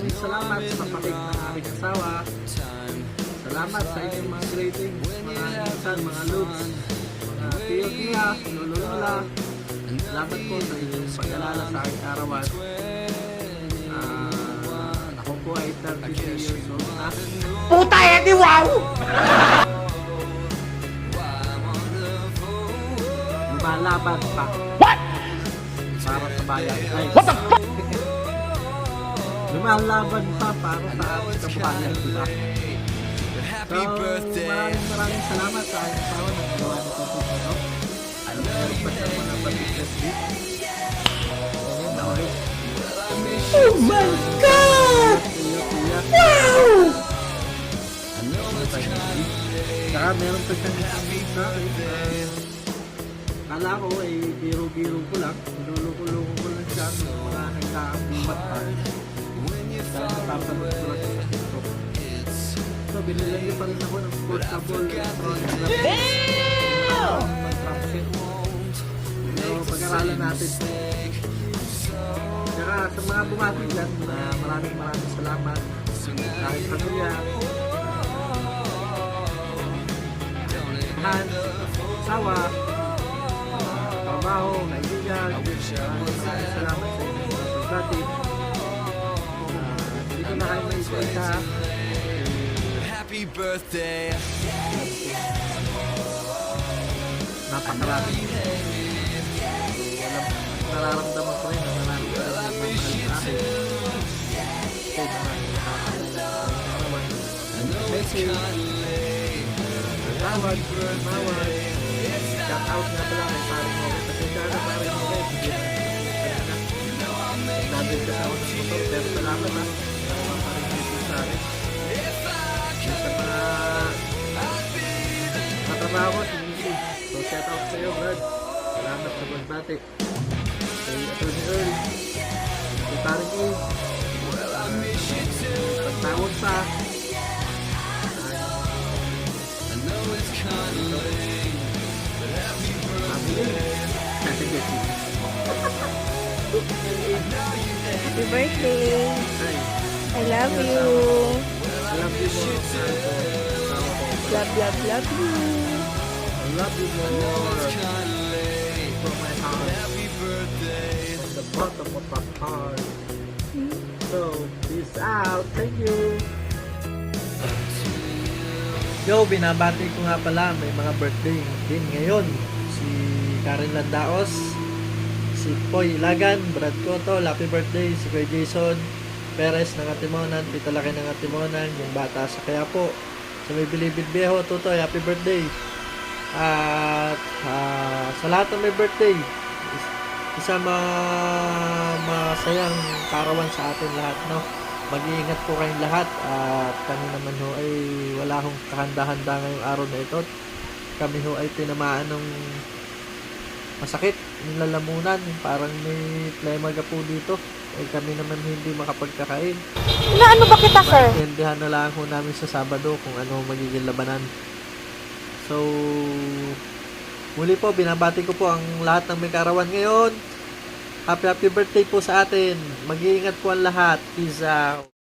maraming salamat sa pakik ng aking asawa. Salamat sa inyong mga greetings, mga insan, mga lods, mga tiyo-tiya, lolo-lola. Salamat po sa inyong pag-alala sa aking arawan. Ako po ay 33 years old na. Puta edi wow! Lumalaban pa. What? Para sa bayan. Ay, What the fuck? lumalaban pa para sa ating kabayan, diba? So, maraming salamat sa aking asawa na gawa nito po ito. Alam mo, meron pa siya mga business week. Ngayon na ulit. Oh my God! Wow! Saka meron pa siyang isang sa akin. Kala ko ay biro-biro ko lang. Niluluko-luko ko lang siya ng mga nagkakabumat pa. Kaya napapanood ko lang sa TikTok. So, binilan niyo pa rin ako ng portable electronic na pang-trapset. So, pag-aralan natin. Saka sa mga bumati dyan, maraming salamat sa aking pamilya. Asawa, trabaho, kaibigan, maraming salamat sa inyo mga pagkati. Hindi ko na kayo may isa. Happy birthday. Napakarami. Nararamdaman ko rin na maraming sa akin. Thank you. Tawad, mawad. Shout out nga pala kay paring mo. Kasi sana paring mo guys. Nabil ka sa ako ng motor. Pero salamat ha. Sa mga paring mo sa akin. Sa mga katrabaho ko, si So shout out sa iyo, Brad. Salamat sa pagbati. Kay Atty. Earl. Kay paring mo. Pagtawag pa. Happy birthday! I love you! Love you more. Love, love, love you! I love you more. From my heart. From the bottom of my heart. So, peace out. Thank you. Yo, binabati ko nga pala, may mga birthday din ngayon. Si Karen Landaos, si Poy Ilagan, Brad Cotto, happy birthday, si Kuya Jason Perez ng Atimonan, Tito Laki ng Atimonan, yung bata sa Quiapo, sa may Bilibid Viejo, Tutoy, happy birthday. At sa lahat ng may birthday, isang masayang karawan sa atin lahat, no? Mag-iingat po kayong lahat at kami naman ho ay wala hong kahanda-handa ngayong araw na ito. Kami ho ay tinamaan ng masakit, yung lalamunan, parang may plemaga po dito. Ay kami naman hindi makapagkakain. Ano ba kita, sir? Maintindihan na lang ho namin sa Sabado kung ano magiging labanan. So, muli po, binabati ko po ang lahat ng may karawan ngayon. Happy birthday po sa atin. Mag-iingat po ang lahat. Peace out.